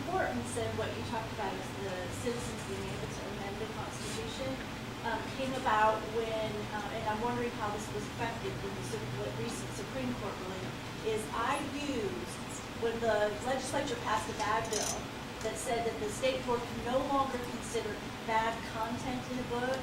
importance and what you talked about is the citizens being able to amend the Constitution came about when, and I'm wondering how this was effective with the recent Supreme Court ruling, is I used, when the legislature passed a bad bill that said that the state board can no longer consider bad content in a book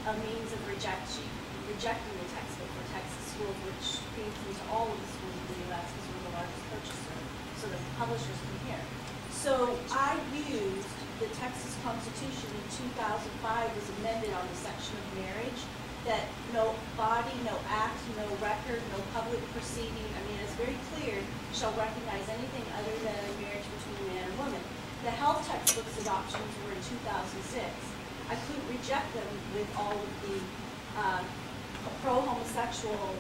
a means of rejecting the textbook for Texas schools, which feeds into all of the schools in the U.S. because we're the largest purchaser, so the publishers can hear. So I used the Texas Constitution in 2005 was amended on the section of marriage that no body, no act, no record, no public proceeding, I mean it's very clear, shall recognize anything other than a marriage between a man and woman. The health textbooks adoptions were in 2006. I couldn't reject them with all of the pro-homosexual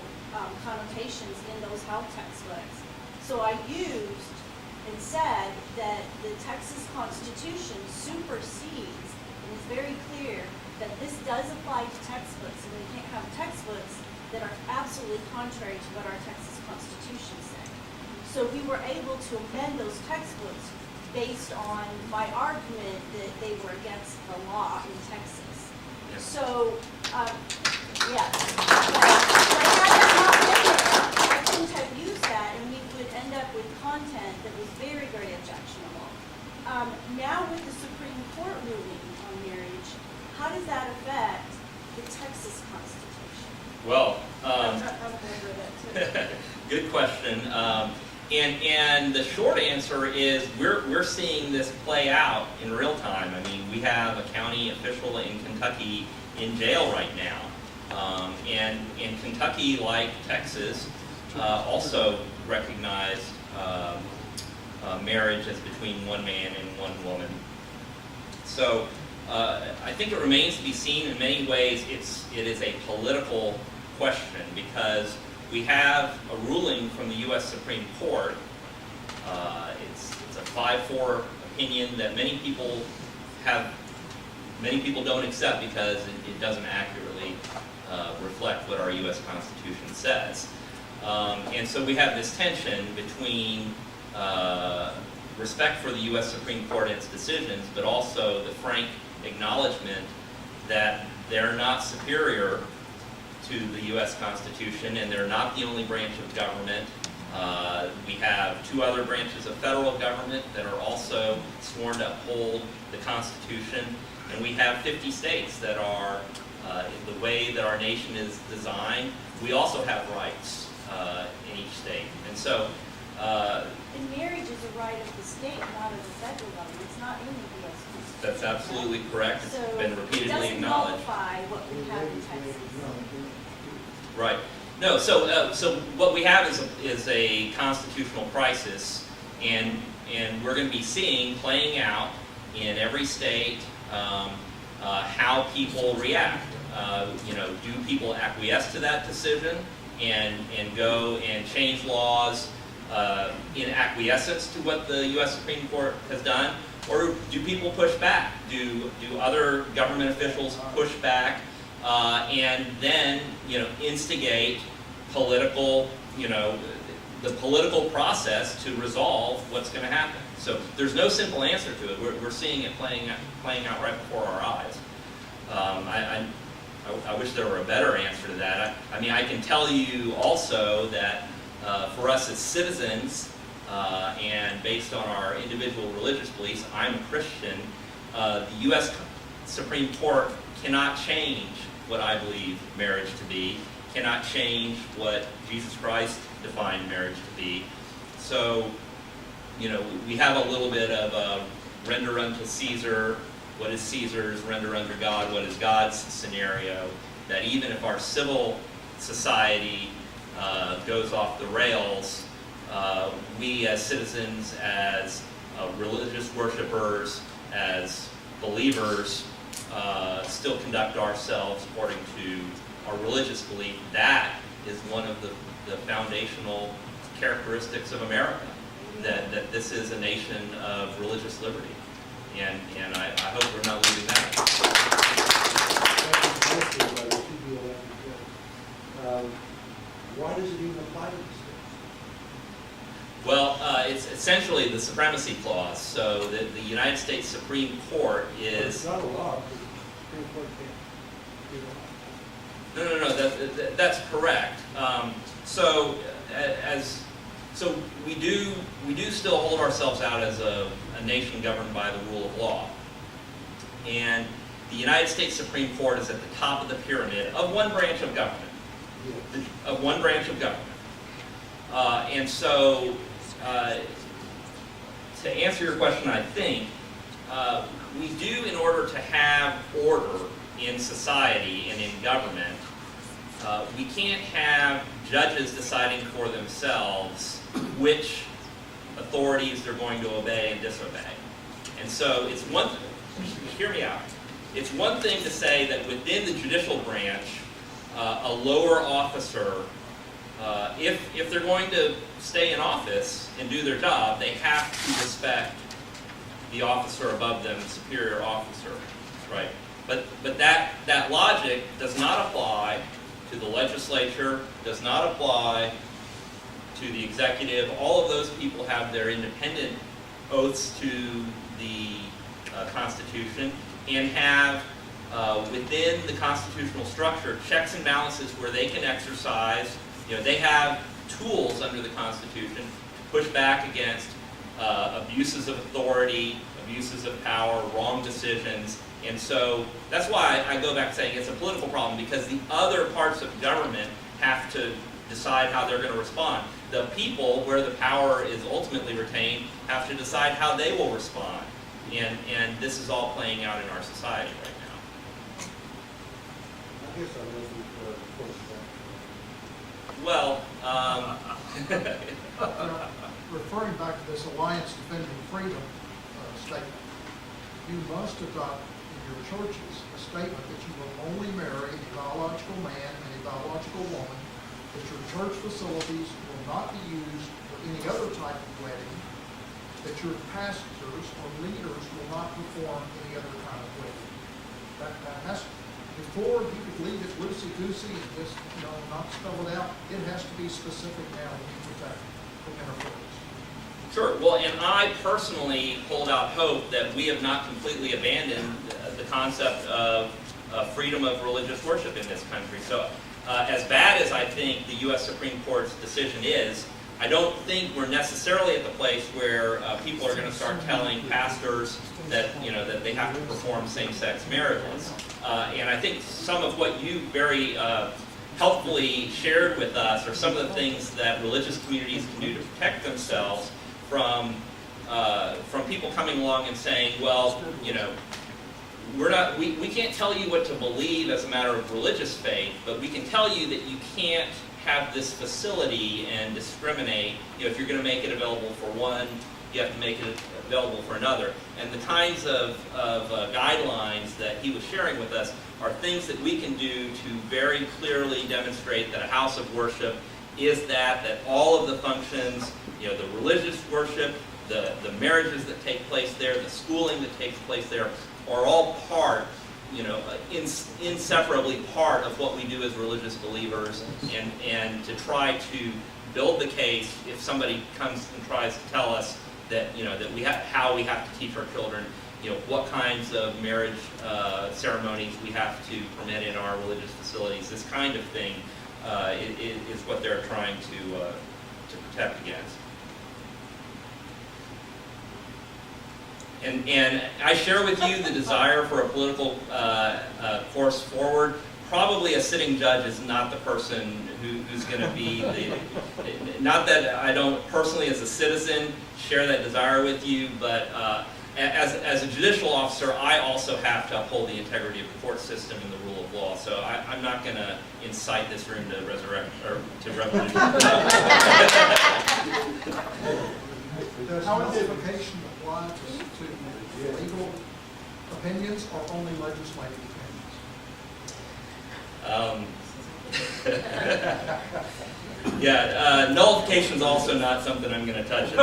connotations in those health textbooks. So I used and said that the Texas Constitution supersedes and is very clear that this does apply to textbooks, and we can't have textbooks that are absolutely contrary to what our Texas Constitution said. So we were able to amend those textbooks based on my argument that they were against the law in Texas. Yes. So, yes. But had that not been there, I couldn't have used that, and we would end up with content that was very, very objectionable. Now with the Supreme Court ruling on marriage, how does that affect the Texas Constitution? Well, I'm wondering that too. good question. And the short answer is we're seeing this play out in real time. I mean, we have a county official in Kentucky in jail right now. And Kentucky, like Texas, also recognized marriage as between one man and one woman. So I think it remains to be seen. In many ways, it is a political question because we have a ruling from the U.S. Supreme Court. It's a 5-4 opinion that many people don't accept because it doesn't accurately reflect what our U.S. Constitution says. And so we have this tension between respect for the U.S. Supreme Court and its decisions, but also the frank acknowledgement that they're not superior to the U.S. Constitution, and they're not the only branch of government. We have 2 other branches of federal government that are also sworn to uphold the Constitution, and we have 50 states that are, the way that our nation is designed, we also have rights in each state. And so, and marriage is a right of the state, not of the federal government. It's not in the U.S. Constitution. that's absolutely correct. It's So been repeatedly it doesn't acknowledged. nullify what we have in Texas. Right. No, so what we have is a constitutional crisis, and we're going to be seeing playing out in every state how people react. Do people acquiesce to that decision and go and change laws in acquiescence to what the U.S. Supreme Court has done, or do people push back? Do other government officials push back? And then, instigate political, the political process to resolve what's going to happen. So there's no simple answer to it. We're seeing it playing out right before our eyes. I wish there were a better answer to that. I can tell you also that for us as citizens, and based on our individual religious beliefs, I'm a Christian. The U.S. Supreme Court cannot change what I believe marriage to be, cannot change what Jesus Christ defined marriage to be. So, we have a little bit of render unto Caesar what is Caesar's, render unto God what is God's scenario, that even if our civil society goes off the rails, we as citizens, as religious worshipers, as believers, still conduct ourselves according to our religious belief. That is one of the foundational characteristics of America, that this is a nation of religious liberty. And I hope we're not losing that. Why does it even apply to the Well, it's essentially the Supremacy Clause. So the United States Supreme Court is... It's not a law, because the Supreme Court can't do it. No, that's correct. So we do still hold ourselves out as a nation governed by the rule of law, and the United States Supreme Court is at the top of the pyramid of one branch of government. Yes. Of one branch of government, and so to answer your question, I think we do, in order to have order in society and in government, we can't have judges deciding for themselves which authorities they're going to obey and disobey. And so it's one, hear me out, it's one thing to say that within the judicial branch, a lower officer, if they're going to stay in office and do their job, they have to respect the officer above them, superior officer, right? But that logic does not apply to the legislature, does not apply to the executive. All of those people have their independent oaths to the Constitution and have within the constitutional structure checks and balances where they can exercise. They have tools under the Constitution to push back against abuses of authority, abuses of power, wrong decisions. And so that's why I go back to saying it's a political problem, because the other parts of government have to decide how they're going to respond. The people, where the power is ultimately retained, have to decide how they will respond. And this is all playing out in our society right now. I guess I wasn't forced back. Well, Referring back to this Alliance Defending Freedom statement, you must adopt in your churches a statement that you will only marry a biological man and a biological woman, that your church facilities will not be used for any other type of wedding, that your pastors or leaders will not perform any other kind of wedding. That has, before you could leave it loosey-goosey and just, not spell it out, it has to be specific now to be protected from interference. sure. Well, and I personally hold out hope that we have not completely abandoned the concept of freedom of religious worship in this country. So as bad as I think the U.S. Supreme Court's decision is, I don't think we're necessarily at the place where people are going to start telling pastors that that they have to perform same-sex marriages. And I think some of what you very helpfully shared with us are some of the things that religious communities can do to protect themselves from people coming along and saying, well, we can't tell you what to believe as a matter of religious faith, but we can tell you that you can't have this facility and discriminate. If you're going to make it available for one, you have to make it available for another. And the kinds of guidelines that he was sharing with us are things that we can do to very clearly demonstrate that a house of worship is that all of the functions, the religious worship, the marriages that take place there, the schooling that takes place there, are all part, inseparably part of what we do as religious believers, and to try to build the case if somebody comes and tries to tell us that that how we have to teach our children, what kinds of marriage ceremonies we have to permit in our religious facilities. This kind of thing is what they're trying to protect against. And I share with you the desire for a political course forward. Probably a sitting judge is not the person who's going to be not that I don't personally as a citizen share that desire with you, but as a judicial officer, I also have to uphold the integrity of the court system and the rule of law. So I'm not going to incite this room to resurrect or to revolution. Does notification apply to legal opinions or only legislative opinions? Nullification is also not something I'm going to touch. I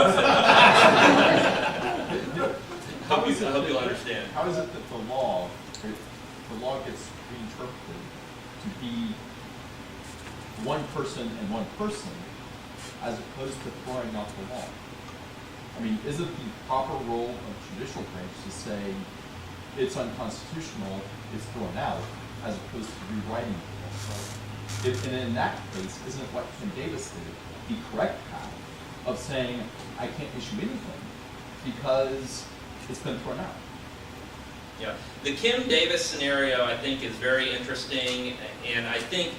hope you'll understand. How is it that the law gets reinterpreted to be one person and one person, as opposed to throwing out the law? I mean, is it the proper role of judicial branch to say it's unconstitutional, it's thrown out, as opposed to rewriting the law? And in that case, isn't what Kim Davis did the correct path of saying, I can't issue anything because it's been thrown out? Yeah, the Kim Davis scenario, I think, is very interesting, and I think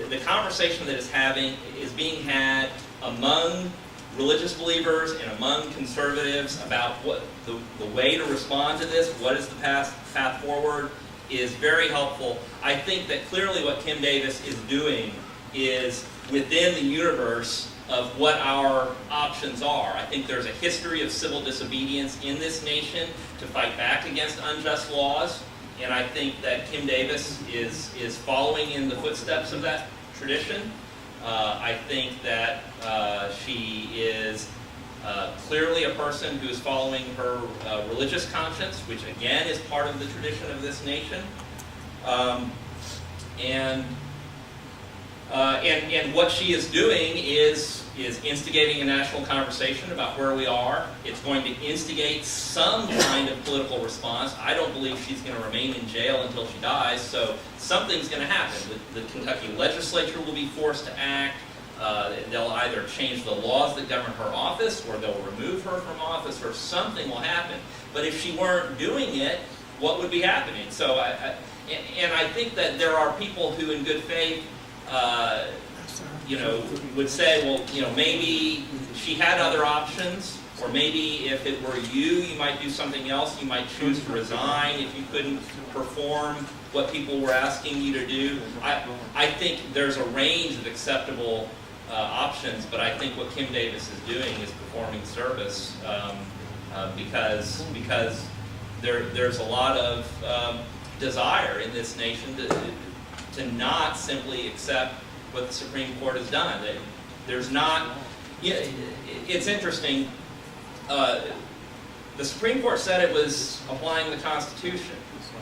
the conversation that is being had among religious believers and among conservatives about what the way to respond to this, what is the path forward, is very helpful. I think that clearly what Kim Davis is doing is within the universe of what our options are. I think there's a history of civil disobedience in this nation to fight back against unjust laws, and I think that Kim Davis is following in the footsteps of that tradition. I think that she is clearly a person who is following her religious conscience, which again is part of the tradition of this nation. And what she is doing is instigating a national conversation about where we are. It's going to instigate some kind of political response. I don't believe she's going to remain in jail until she dies, so something's going to happen. The Kentucky legislature will be forced to act. They'll either change the laws that govern her office, or they'll remove her from office, or something will happen. But if she weren't doing it, what would be happening? So, I think that there are people who, in good faith, would say, well, maybe she had other options, or maybe if it were you might do something else. You might choose to resign if you couldn't perform what people were asking you to do. I think there's a range of acceptable options, but I think what Kim Davis is doing is performing service because there's a lot of desire in this nation to not simply accept what the Supreme Court has done. There's not, it's interesting, the Supreme Court said it was applying the Constitution,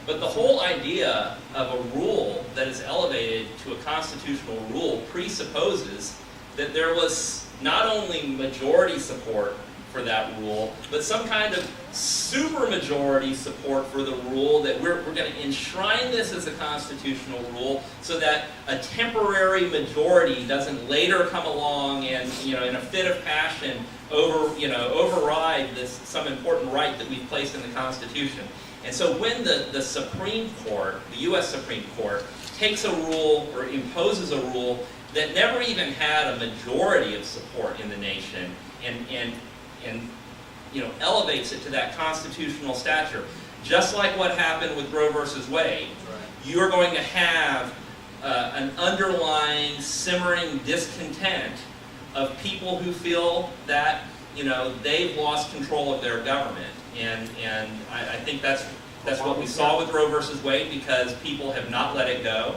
but the whole idea of a rule that is elevated to a constitutional rule presupposes that there was not only majority support for that rule, but some kind of supermajority support for the rule, that we're going to enshrine this as a constitutional rule so that a temporary majority doesn't later come along and, in a fit of passion, override some important right that we've placed in the Constitution. And so when the Supreme Court, the U.S. Supreme Court, takes a rule or imposes a rule that never even had a majority of support in the nation and elevates it to that constitutional stature, just like what happened with Roe versus Wade, you are going to have an underlying, simmering discontent of people who feel that they've lost control of their government, and I think that's what we saw with Roe versus Wade, because people have not let it go,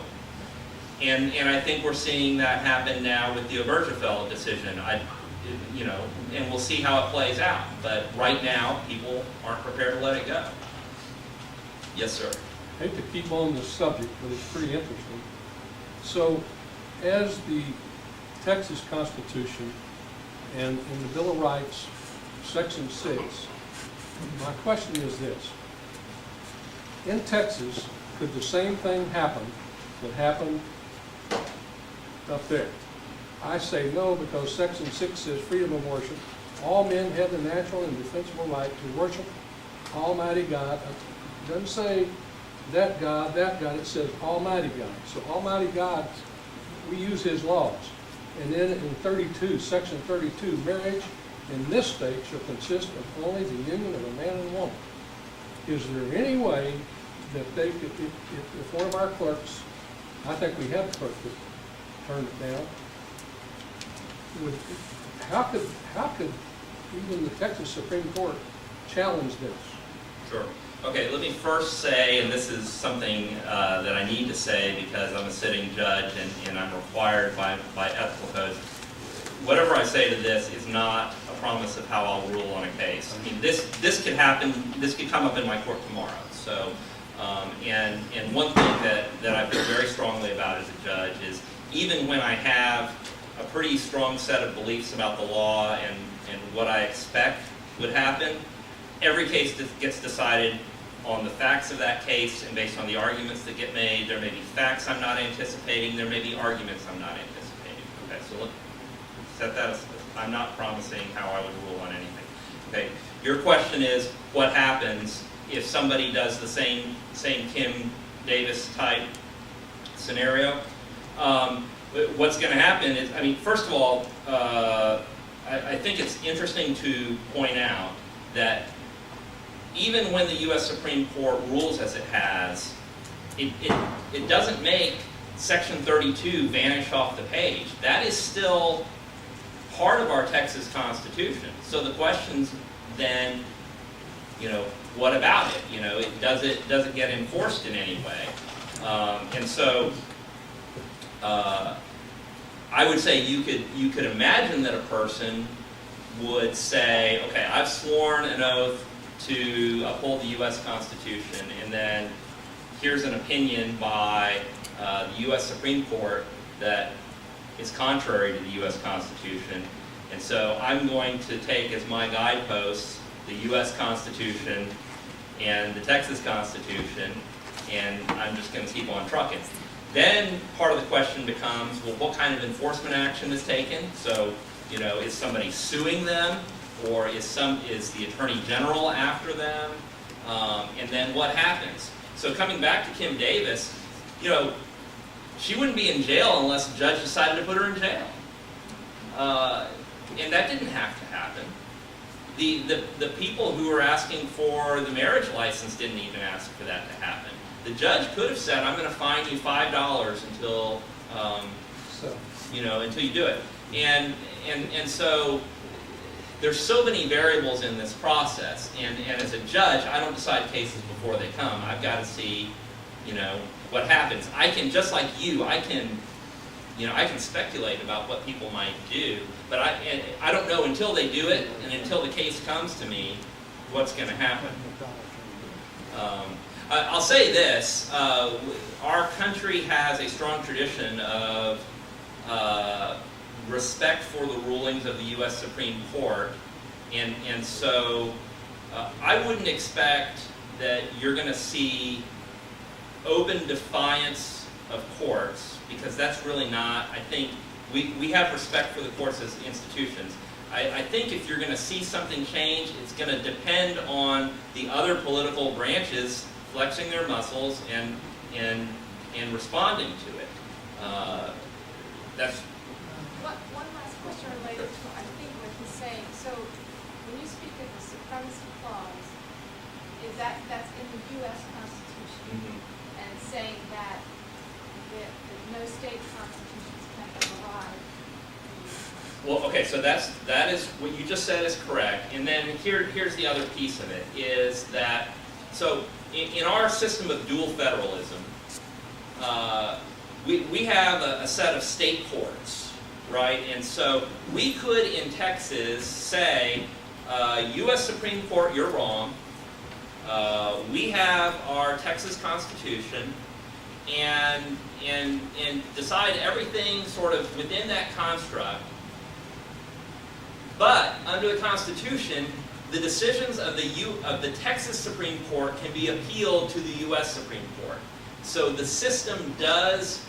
and I think we're seeing that happen now with the Obergefell decision. And we'll see how it plays out. But right now, people aren't prepared to let it go. Yes, sir. I hate to keep on this subject, but it's pretty interesting. So, as the Texas Constitution and in the Bill of Rights, Section 6, my question is this. In Texas, could the same thing happen that happened up there? I say no, because Section 6 says freedom of worship. All men have the natural and defensible right to worship Almighty God. It doesn't say that God, it says Almighty God. So Almighty God, we use His laws. And then in 32, Section 32, marriage in this state shall consist of only the union of a man and woman. Is there any way that they could, if one of our clerks, I think we have a clerk that turned it down, how could even the Texas Supreme Court challenge this? Sure. Okay, let me first say, and this is something that I need to say because I'm a sitting judge and I'm required by ethical codes. Whatever I say to this is not a promise of how I'll rule on a case. I mean, this could happen, this could come up in my court tomorrow. So, and one thing that I feel very strongly about as a judge is, even when I have a pretty strong set of beliefs about the law and what I expect would happen. Every case gets decided on the facts of that case and based on the arguments that get made. There may be facts I'm not anticipating, there may be arguments I'm not anticipating. Okay, so look, set that aside. I'm not promising how I would rule on anything. Okay, your question is, what happens if somebody does the same Kim Davis type scenario? What's going to happen is, I mean, first of all, I think it's interesting to point out that even when the U.S. Supreme Court rules as it has, it doesn't make Section 32 vanish off the page. That is still part of our Texas Constitution. So the question's then, what about it? Does it get enforced in any way? And so I would say you could imagine that a person would say, okay, I've sworn an oath to uphold the U.S. Constitution, and then here's an opinion by the U.S. Supreme Court that is contrary to the U.S. Constitution, and so I'm going to take as my guideposts the U.S. Constitution and the Texas Constitution, and I'm just going to keep on trucking. Then part of the question becomes, well, what kind of enforcement action is taken? So, is somebody suing them, or is the Attorney General after them? And then what happens? So coming back to Kim Davis, she wouldn't be in jail unless the judge decided to put her in jail. And that didn't have to happen. The people who were asking for the marriage license didn't even ask for that to happen. The judge could have said, I'm going to fine you $5 until until you do it. And so there's so many variables in this process, and as a judge, I don't decide cases before they come. I've got to see, what happens. I can, just like you, I can speculate about what people might do, but I don't know until they do it, and until the case comes to me, what's going to happen. I'll say this, our country has a strong tradition of respect for the rulings of the U.S. Supreme Court, and so I wouldn't expect that you're going to see open defiance of courts, because that's really not, I think, we have respect for the courts as institutions. I think if you're going to see something change, it's going to depend on the other political branches flexing their muscles and responding to it. That's One last question related to, I think, what he's saying. So, when you speak of the Supremacy Clause, is that's in the U.S. Constitution, and saying that no state constitutions can override the U.S. Constitution? well, okay. So that is what you just said is correct. And then here's the other piece of it is that in our system of dual federalism, we have a set of state courts, right? And so we could, in Texas, say, U.S. Supreme Court, you're wrong. We have our Texas Constitution, and decide everything sort of within that construct. But under the Constitution, the decisions of the Texas Supreme Court can be appealed to the U.S. Supreme Court. So the system does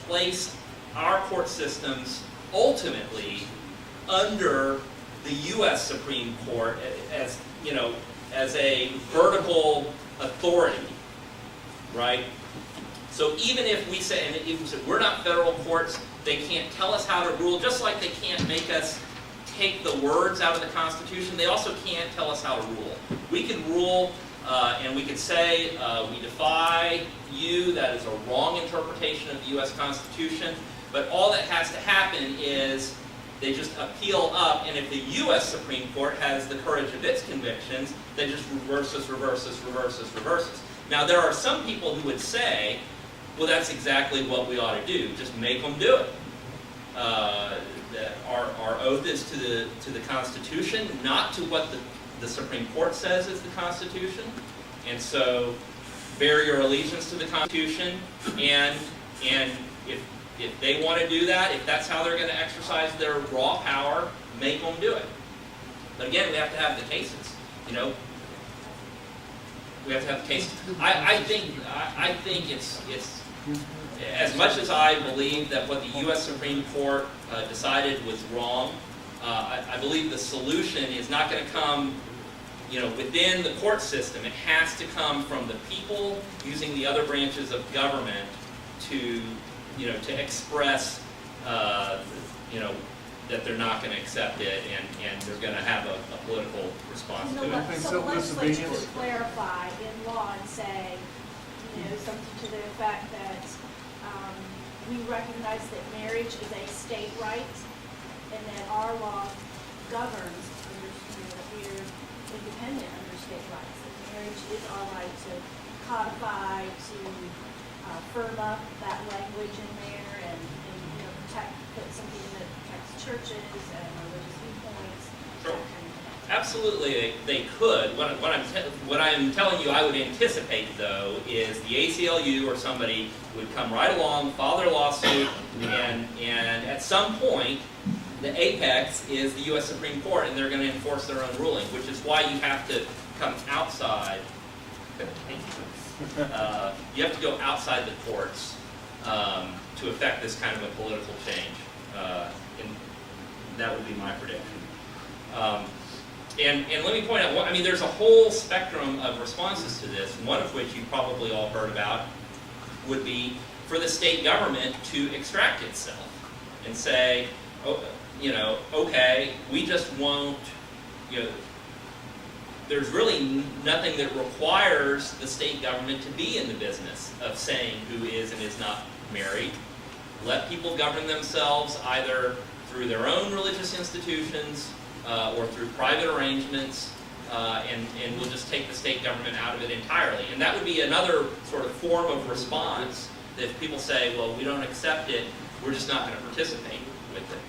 place our court systems ultimately under the U.S. Supreme Court as a vertical authority, right? So even if we say, and if we say we're not federal courts, they can't tell us how to rule, just like they can't make us take the words out of the Constitution, they also can't tell us how to rule. We can rule, and we could say, we defy you, that is a wrong interpretation of the U.S. Constitution, but all that has to happen is they just appeal up, and if the U.S. Supreme Court has the courage of its convictions, they just reverses. Now, there are some people who would say, well, that's exactly what we ought to do, just make them do it. Our oath is to the Constitution, not to what the Supreme Court says is the Constitution, and so bear your allegiance to the Constitution, and if If they want to do that, if that's how they're going to exercise their raw power, make them do it. But again, we have to have the cases, you know. We have to have the cases. I think it's as much as I believe that what the U.S. Supreme Court decided was wrong, I believe the solution is not going to come, you know, within the court system. It has to come from the people using the other branches of government to, you know, to express, you know, that they're not going to accept it, and they're going to have a political response to it. So the legislature could clarify in law and say, you know, something to the effect that we recognize that marriage is a state right, and that our law governs under, you know, that we're independent under state rights. That marriage is our right to codify, to firm up that language in there, and you know, put something in that protects churches and religious viewpoints. Sure. Absolutely, they could. What I'm telling you, I would anticipate though, is the ACLU or somebody would come right along, file their lawsuit, and at some point, the apex is the U.S. Supreme Court, and they're going to enforce their own ruling, which is why you have to come outside. You have to go outside the courts to affect this kind of a political change, and that would be my prediction. And let me point out, I mean, there's a whole spectrum of responses to this, one of which you probably all heard about would be for the state government to extract itself and say, oh, you know, okay, we just won't, you know, there's really nothing that requires the state government to be in the business of saying who is and is not married. Let people govern themselves either through their own religious institutions or through private arrangements, and we'll just take the state government out of it entirely. And that would be another sort of form of response that if people say, well, we don't accept it, we're just not going to participate with it.